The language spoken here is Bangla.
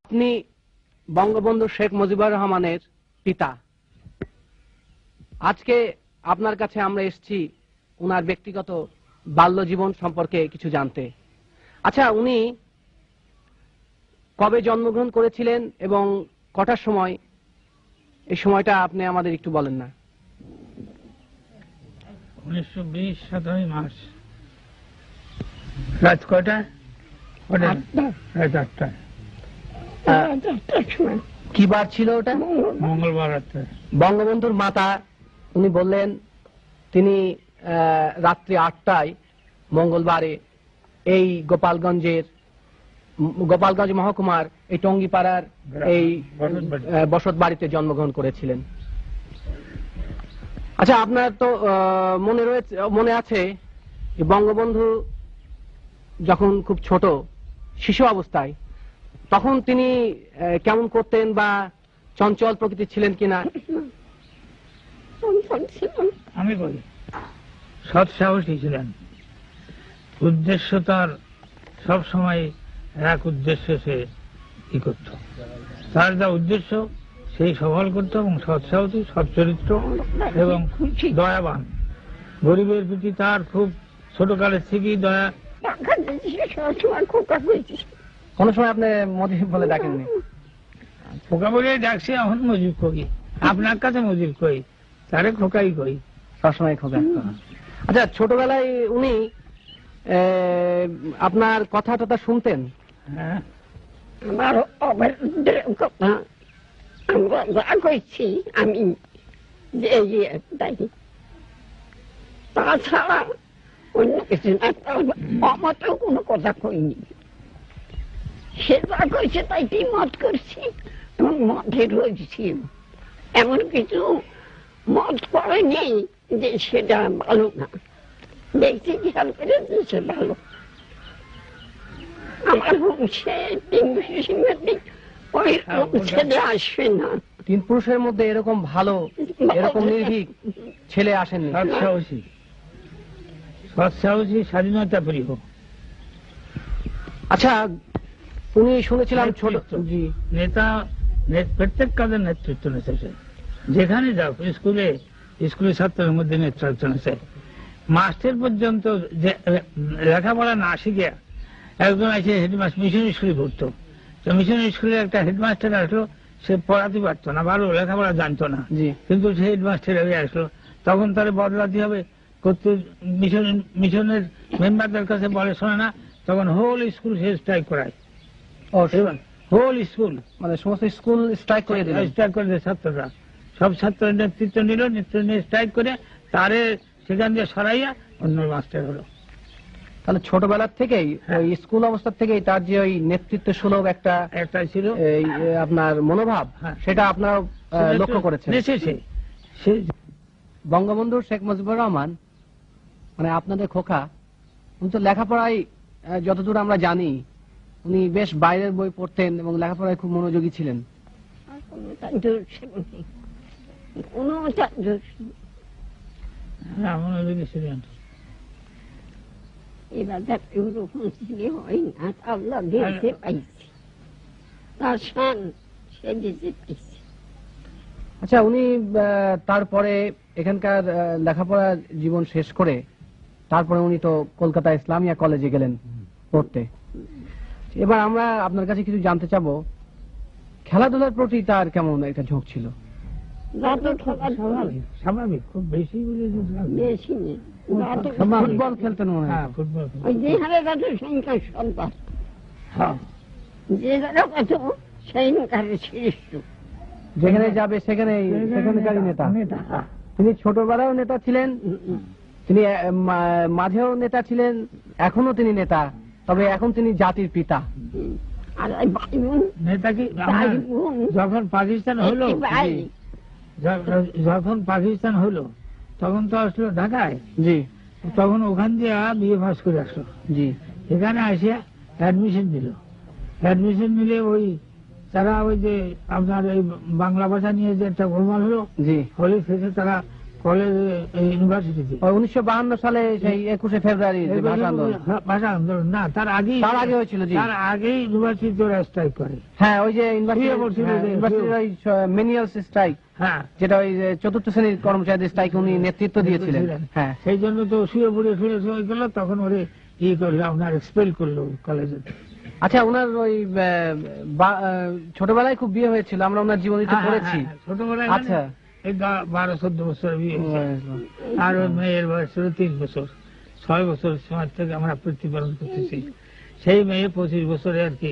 আপনি বঙ্গবন্ধু শেখ মুজিবুর রহমানের পিতা। আজকে আপনার কাছে আমরা এসেছি উনার ব্যক্তিগত বাল্য জীবন সম্পর্কে কিছু জানতে। আচ্ছা, উনি কবে জন্মগ্রহণ করেছিলেন এবং কটার সময়, এই সময়টা আপনি আমাদের একটু বলেন না। 1920 7 মার্চ। রাত কয়টা? রাত 8টা। কি বার ছিল ওটা? মঙ্গলবার রাত্রে। বঙ্গবন্ধুর মাতা উনি বললেন তিনি রাত্রি 8টায় মঙ্গলবারে এই গোপালগঞ্জ মহকুমার এই টঙ্গিপাড়ার এই বসত বাড়িতে জন্মগ্রহণ করেছিলেন। আচ্ছা, আপনার তো মনে আছে যে বঙ্গবন্ধু যখন খুব ছোট শিশু অবস্থায় তখন তিনি কেমন করতেন বা চঞ্চল প্রকৃতির ছিলেন কিনা? আমি বলি সৎ সাহসী ছিলেন। উদ্দেশ্য তার সব সময় এক উদ্দেশ্য সে কি করত, তার যা উদ্দেশ্য সেই সফল করত এবং সৎ সাহসী, সৎ চরিত্র এবং দয়াবান। গরিবের প্রতি তার খুব ছোটকালের থেকেই দয়া। কোন সময় আপনি মজিব বলে ডাকেননি? খোকা বলে ডাকছি, এখন মজিব কই, আপনার কাছে মজিব কই, তারে খোকাই কই, সবসময় খোকা। আচ্ছা, ছোটবেলায় উনি আপনার কথা টথা শুনতেন? হ্যাঁ, আমার কথা আমরা যা কইছি আমি তাছাড়া অন্য কিছু না। আমাতেও কোনো কথা কইনি, সে যা কইছে তাই কি মত করছি এবং মতে রয়েছি। এমন কিছু মত করেনি যে সেটা ভালো না, দেখছি খেয়াল করে দিয়েছে ভালো। আমার বংশে ওই ছেলে আসবে না। 3 পুরুষের মধ্যে এরকম ভালো, এরকম নির্ভীক ছেলে আসেননি। সৎ সাহসী, স্বাধীনতা প্রিয়। আচ্ছা, উনি শুনেছিলাম ছোট নেতা, প্রত্যেক কাজের নেতৃত্ব নিতেছে। যেখানে যাও, স্কুলে ছাত্রের মধ্যে নেতৃত্ব নিতে, মাস্টার পর্যন্ত লেখাপড়া না শিখে একজন আছে হেডমাস্টার, মিশন স্কুলে পড়তো, তো মিশন স্কুলে একটা হেডমাস্টার আসলো, সে পড়াতে পারতো না, ভালো লেখাপড়া জানতো না, কিন্তু সে হেডমাস্টার হয়ে আসলো। তখন তার বদলাতে হবে, মিশনের মেম্বারদের কাছে বলে শোনে না, তখন হোল স্কুল সে স্ট্রাইক করায়। হোল স্কুল মানে সমস্ত স্কুল স্ট্রাইক করে দিল, স্ট্রাইক করে দেয় ছাত্ররা। সব ছাত্র নেতৃত্ব নিল, নেতৃত্ব নিয়ে স্ট্রাইক করে তারে সেখান দিয়ে সরাইয়া অন্য মাস্টার হলো। তাহলে ছোটবেলার থেকেই ওই স্কুল অবস্থা থেকেই তার যে ওই নেতৃত্ব সুলভ একটা ছিল আপনার মনোভাব, সেটা আপনার লক্ষ্য করেছেন। বঙ্গবন্ধু শেখ মুজিবুর রহমান মানে আপনাদের খোকা, উনি তো লেখাপড়ায় যতদূর আমরা জানি উনি বেশ বাইরের বই পড়তেন এবং লেখাপড়ায় খুব মনোযোগী ছিলেন। মনোযোগী ছিলেন। এবার ওরকম ছেলে হয় না, আল্লাহ দিতে পাইছি, তার শান সে দিতে পাইছি। আচ্ছা, উনি তারপরে এখানকার লেখাপড়া জীবন শেষ করে তারপরে উনি তো কলকাতা ইসলামিয়া কলেজে গেলেন পড়তে। এবার আমরা আপনার কাছে কিছু জানতে চাবো, খেলাধুলার প্রতি তার কেমন একটা ঝোঁক ছিল? স্বাভাবিক, খুব বেশি ফুটবল খেলতেন মনে হয়। যে হারে কত সংখ্যা সন্তান, যে কত সেই শ্রেষ্ঠ, যেখানে যাবে সেখানকারই নেতা। তিনি ছোটবেলায়ও নেতা ছিলেন, তিনি মাঝেও নেতা ছিলেন, এখনো তিনি নেতা, তবে এখন তিনি জাতির পিতা। নেতা কি যখন পাকিস্তান হলো তখন তো আসলো ঢাকায়, জি, তখন ওখান দিয়ে বিএ পাস করে আসলো, জি, এখানে আসিয়া অ্যাডমিশন দিল। অ্যাডমিশন নিলে ওই তারা ওই যে আপনার এই বাংলা ভাষা নিয়ে যে একটা গোলমাল হলো, জি, হলে শেষে তারা কলেজ ইউনিভার্সিটিতে। 1952 সালে সেই 21শে ফেব্রুয়ারি যে ভাষা আন্দোলন। ভাষা আন্দোলন না, তার আগেই হয়েছিল। জি, তার আগেই ইউনিভার্সিটি ওরা স্ট্রাইক করে। হ্যাঁ, ওই যে ইউনিভার্সিটির মেনিয়াল স্ট্রাইক, হ্যাঁ, যেটা ওই যে 4র্থ শ্রেণীর কর্মচারীদের স্ট্রাইক উনি নেতৃত্ব দিয়েছিলেন। হ্যাঁ, সেই জন্য তো শুয়ে পড়ে ফিরে হয়ে গেল, তখন ওরে করলো, আপনার এক্সপেল করলো কলেজে। আচ্ছা, ওনার ওই ছোটবেলায় খুব বিয়ে হয়েছিল, আমরা ওনার জীবনীতে পড়েছি। ছোটবেলায় আচ্ছা, 12-14 বছর বিয়ে হয়েছে। আর ওই মেয়ের বয়স ছিল 3 বছর। 6 বছর সময় থেকে আমরা প্রতিপালন করতেছি। সেই মেয়ে 25 বছরে আর কি